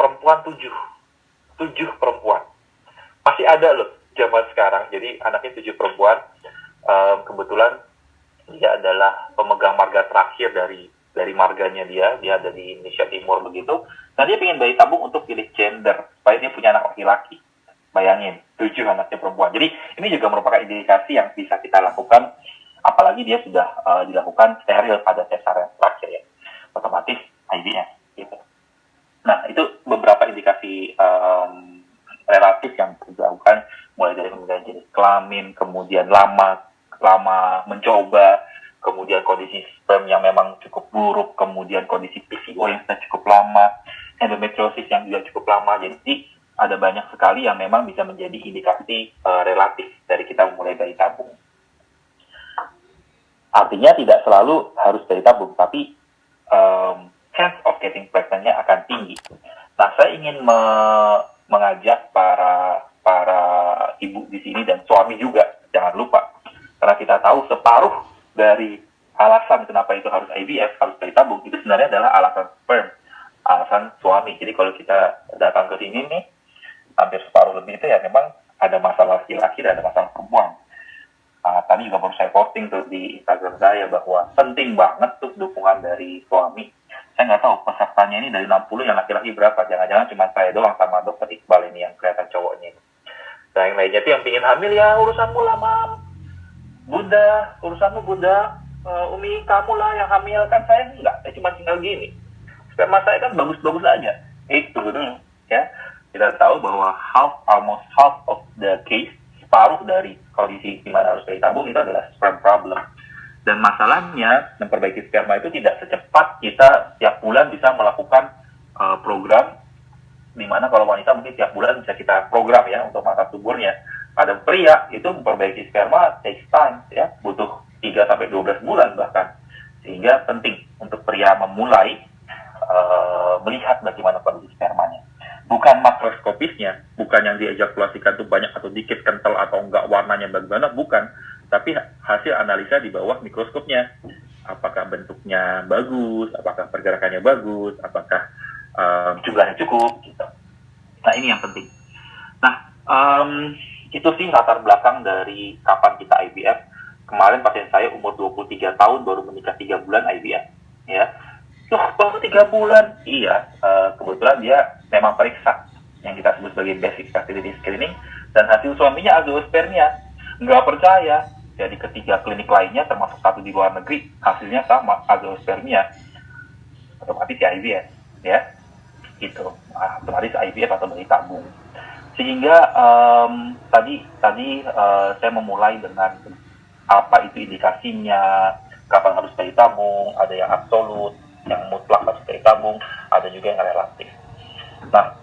perempuan 7 perempuan. Masih ada loh zaman sekarang. Jadi anaknya 7 perempuan. Kebetulan dia adalah pemegang marga terakhir dari marganya dia ada di Indonesia Timur begitu. Nah dia pengen bayi tabung untuk pilih gender supaya dia punya anak laki-laki. Bayangin, 7 anaknya perempuan. Jadi ini juga merupakan indikasi yang bisa kita lakukan, apalagi dia sudah dilakukan steril pada cesarian terakhir ya, otomatis IVF gitu. Nah itu beberapa indikasi relatif yang dilakukan, mulai dari kemudian jenis kelamin, kemudian lama mencoba, kemudian kondisi sperm yang memang cukup buruk, kemudian kondisi PCO yang sudah cukup lama, endometriosis yang juga cukup lama. Jadi ada banyak sekali yang memang bisa menjadi indikasi relatif dari kita memulai bayi tabung. Artinya tidak selalu harus bayi tabung, tapi chance of getting pregnant-nya akan tinggi. Nah, saya ingin mengajak para ibu di sini dan suami juga, jangan lupa, karena kita tahu separuh dari alasan kenapa itu harus IVF, harus bayi tabung, itu sebenarnya adalah alasan sperm, alasan suami. Jadi kalau kita datang ke sini nih, hampir separuh lebih itu ya memang ada masalah laki-laki dan ada masalah perempuan. Tadi juga baru saya posting tuh di Instagram saya bahwa penting banget tuh dukungan dari suami. Saya nggak tahu pesertanya ini dari 60 yang laki-laki berapa. Jangan-jangan cuma saya doang sama dokter Iqbal ini yang kelihatan cowoknya. Dan yang lainnya tuh yang pingin hamil, ya urusanmu lah mam. Bunda, urusanmu bunda. Umi kamu lah yang hamil, kan saya enggak. Saya cuma tinggal gini. Sperma saya kan bagus-bagus aja. Itu dulu ya. Kita tahu bahwa almost half of the case, separuh dari kondisi di mana harus bayi tabung itu adalah sperm problem. Dan masalahnya, memperbaiki sperma itu tidak secepat kita tiap bulan bisa melakukan program, di mana kalau wanita mungkin tiap bulan bisa kita program ya untuk masa suburnya. Pada pria itu memperbaiki sperma takes time ya, butuh 3-12 bulan bahkan. Sehingga penting untuk pria memulai melihat bagaimana kondisi spermanya. Bukan makroskopisnya, bukan yang diejakulasikan itu banyak atau dikit, kental atau enggak, warnanya bagaimana, bukan. Tapi hasil analisa di bawah mikroskopnya. Apakah bentuknya bagus, apakah pergerakannya bagus, apakah jumlahnya cukup, gitu. Nah, ini yang penting. Nah, itu sih latar belakang dari kapan kita IVF. Kemarin pasien saya umur 23 tahun, baru menikah 3 bulan IVF. Ya. Baru 3 bulan. Iya, kebetulan dia memang periksa yang kita sebut sebagai basic fertility screening, dan hasil suaminya azoospermia. Nggak percaya, jadi ketiga klinik lainnya termasuk satu di luar negeri hasilnya sama, azoospermia. Otomatis ya IVF ya gitu, otomatis IVF atau bayi tabung. Sehingga tadi saya memulai dengan apa itu indikasinya, kapan harus bayi tabung, ada yang absolut, yang mutlak harus bayi tabung, ada juga yang relatif. Nah,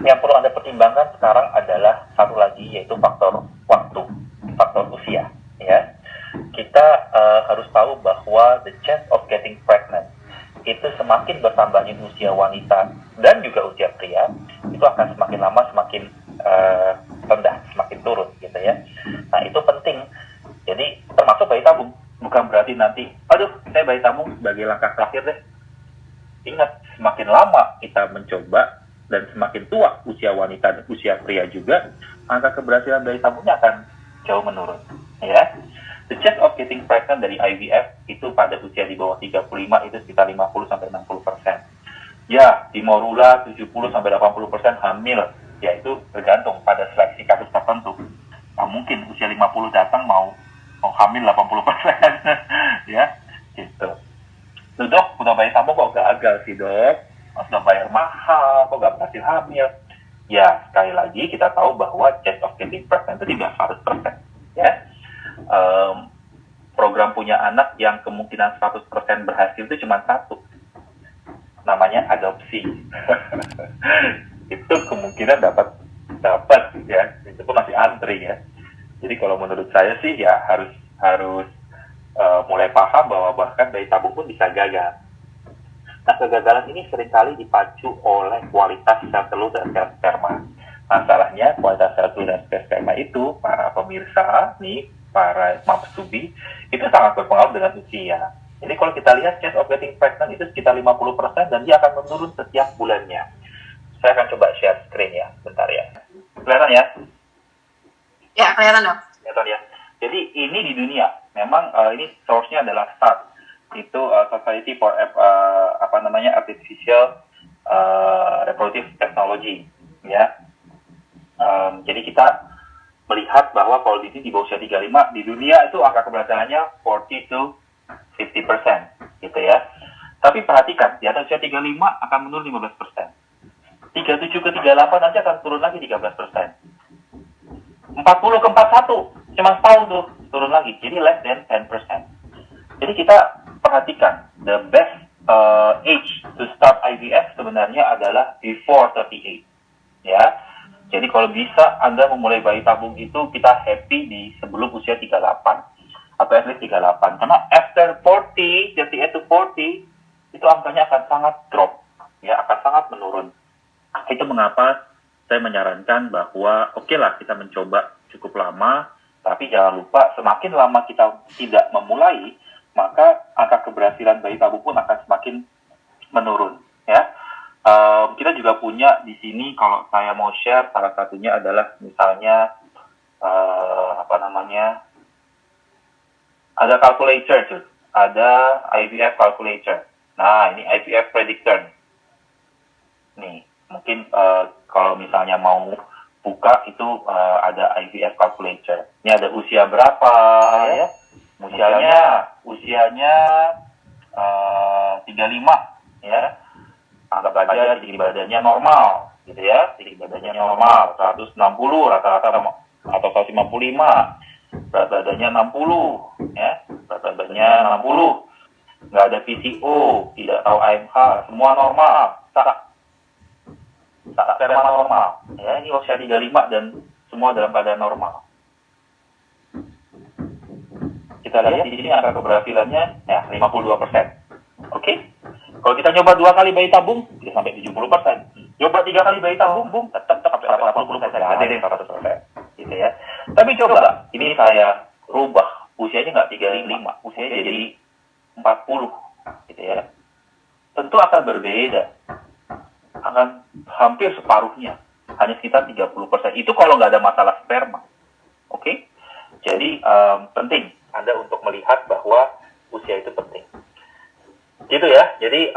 yang perlu Anda pertimbangkan sekarang adalah satu lagi, yaitu faktor waktu, faktor usia. Ya, kita harus tahu bahwa the chance of getting pregnant itu semakin bertambahnya usia wanita dan juga usia pria, itu akan semakin lama semakin rendah, semakin turun, gitu ya. Nah, itu penting. Jadi termasuk bayi tabung, bukan berarti nanti, aduh, saya bayi tabung sebagai langkah terakhir deh. Ingat, semakin lama kita mencoba dan semakin tua usia wanita dan usia pria juga, angka keberhasilan bayi tabungnya akan jauh menurun. Ya, the chance of getting pregnant dari IVF itu pada usia di bawah 35 itu sekitar 50-60%. Ya, di Morula 70-80% hamil, ya itu tergantung pada seleksi kasus tertentu. Nah, mungkin usia 50 datang mau hamil 80%, ya, gitu. Tuh dok, udah bayi tabung kok gagal sih dok, sudah bayar mahal, kok gak berhasil hamil. Ya, sekali lagi kita tahu bahwa chance of getting pregnant itu tidak 100%. Ya, program punya anak yang kemungkinan 100% berhasil itu cuma satu, namanya adopsi. Itu kemungkinan dapat ya, itu pun masih antri ya. Jadi kalau menurut saya sih ya harus mulai paham bahwa bahkan bayi tabung pun bisa gagal. Nah, kegagalan ini seringkali dipacu oleh kualitas sel telur dan sel sperma. Masalahnya kualitas sel telur dan sel sperma itu, para pemirsa nih, para moms to be, itu sangat berpengaruh dengan usia. Jadi kalau kita lihat chance of getting pregnant itu sekitar 50% dan dia akan menurun setiap bulannya. Saya akan coba share screen ya, bentar ya. Kelihatan ya? Ya, kelihatan dong. Kelihatan ya. Jadi ini di dunia, memang ini source-nya adalah START, itu Society for Artificial Reproductive Technology, ya. Jadi kita melihat bahwa kalau di sini di bawah usia 35 di dunia itu angka keberhasilannya 40 to 50%, gitu ya. Tapi perhatikan di atas usia 35 akan menurun 15%. 37 ke 38 nanti akan turun lagi 13%. 40 ke 41 cuma setahun tuh turun lagi, jadi less than 10%. Jadi kita perhatikan the best age to start IVF sebenarnya adalah before 38, ya. Jadi kalau bisa Anda memulai bayi tabung itu kita happy di sebelum usia 38 atau at least 38, karena after 40, 38 to 40 itu angkanya akan sangat drop, ya, akan sangat menurun. Itu mengapa saya menyarankan bahwa oke lah kita mencoba cukup lama, tapi jangan lupa semakin lama kita tidak memulai, maka angka keberhasilan bayi tabung pun akan semakin menurun, ya. Kita juga punya di sini, kalau saya mau share, salah satunya adalah misalnya ada calculator tuh, ada IVF calculator. Nah, ini IVF predictor. Nih, mungkin kalau misalnya mau buka itu ada IVF calculator. Ini ada usia berapa, ya? Usianya 35, ya. Anggap aja tinggi badannya normal, gitu ya. Tinggi badannya normal, 160 rata-rata atau 155. Berat badannya 60, ya. Berat badannya 60. Nggak ada PCO, tidak tahu AMH, semua normal. Sperma normal, ya. Ini usia 35 dan semua dalam keadaan normal. Kita lihat di sini angka keberhasilannya ya 52%. Oke? Kalau kita nyoba 2 kali bayi tabung, bisa sampai 70%. Nyoba 3 kali bayi tabung, tetap sampai 80%. Ada deh 100%. Gitu ya. Tapi coba, ini saya rubah. Usianya nggak 35, usianya jadi 40. Gitu ya. Tentu akan berbeda. Akan hampir separuhnya. Hanya sekitar 30%. Itu kalau nggak ada masalah sperma. Oke? Jadi, penting Anda untuk melihat bahwa usia itu penting. Gitu ya. Jadi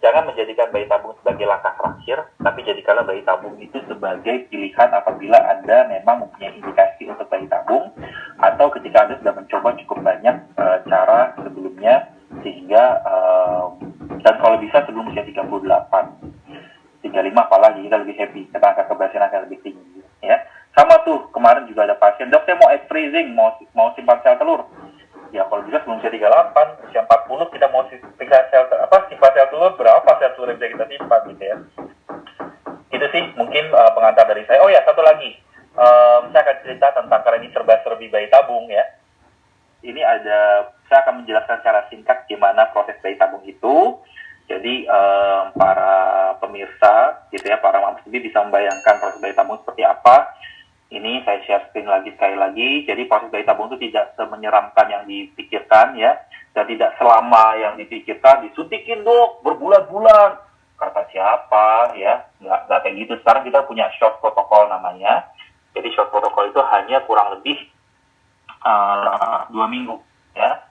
jangan menjadikan bayi tabung sebagai langkah terakhir, tapi jadikanlah bayi tabung itu sebagai pilihan apabila Anda memang mempunyai indikasi untuk bayi tabung, atau ketika Anda sudah mencoba cukup banyak cara sebelumnya, sehingga dan kalau bisa sebelum usia 38, 35 apalagi kita lebih happy, karena angka keberhasilan akan lebih tinggi, ya. Sama tuh kemarin juga ada pasien, dok saya mau egg freezing, mau simpan sel telur. Ya kalau bisa sebelum usia 38, usia 40 kita mau simpan sel telur, berapa sel telur yang bisa kita simpan, gitu ya. Itu sih mungkin pengantar dari saya. Oh ya, satu lagi, saya akan cerita tentang, karena ini serba-serbi bayi tabung, ya. Ini saya akan menjelaskan secara singkat gimana proses bayi tabung itu. Jadi para pemirsa, gitu ya, para mampu bisa membayangkan proses bayi tabung seperti apa. Ini saya share screen sekali lagi. Jadi proses bayi tabung itu tidak semenyeramkan yang dipikirkan, ya, dan tidak selama yang dipikirkan. Disuntikin dok berbulan-bulan, kata siapa, ya, nggak kayak gitu. Sekarang kita punya short protokol namanya. Jadi short protokol itu hanya kurang lebih 2 minggu, ya.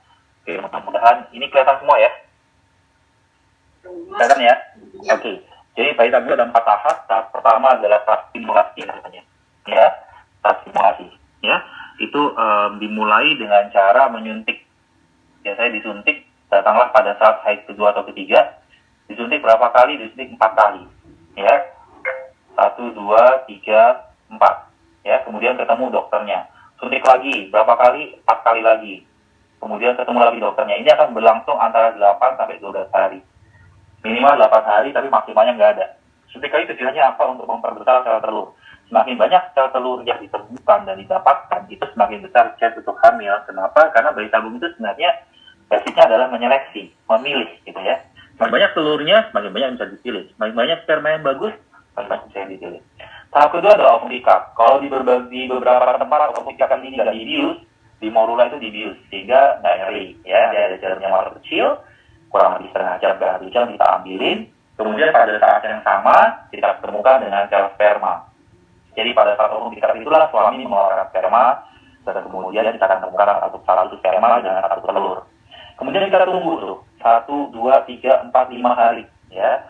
Oke, mudah-mudahan ini kelihatan semua, ya. Kelihatan ya? Oke. Jadi bayi tabung ada 4 tahap. Tahap pertama adalah tahap stimulasi namanya, ya. Simulasi, ya, itu dimulai dengan cara menyuntik. Biasanya disuntik, datanglah pada saat haid kedua atau ketiga. Disuntik berapa kali? Disuntik 4 kali, ya. 1, 2, 3, 4, ya. Kemudian ketemu dokternya, suntik lagi berapa kali? 4 kali lagi. Kemudian ketemu lagi dokternya. Ini akan berlangsung antara 8 sampai 12 hari. Minimal 8 hari, tapi maksimalnya nggak ada. Suntik kali tujuannya apa? Untuk memperbesar sel telur. Semakin banyak sel telur yang ditemukan dan didapatkan, itu semakin besar chance untuk hamil. Kenapa? Karena bayi tabung itu sebenarnya basicnya adalah menyeleksi, memilih, gitu ya. Semakin banyak telurnya, semakin banyak yang bisa dipilih. Semakin banyak sperma yang bagus, semakin banyak bisa dipilih. Tahap kedua adalah ovum cup. Kalau di beberapa tempat ovum cup ini nggak dibius, di morula itu dibius, sehingga nggak nyeri, ya. Dia ada jarumnya warna kecil, kurang lebih setengah jam, kita ambilin, Kemudian pada saat yang sama kita ketemukan dengan sel sperma. Jadi pada saat ovum diikat itulah suami mengeluarkan sperma, dan kemudian kita akan temukan satu sperma dengan satu telur. Kemudian kita tunggu tuh 1, 2, 3, 4, 5 hari, ya.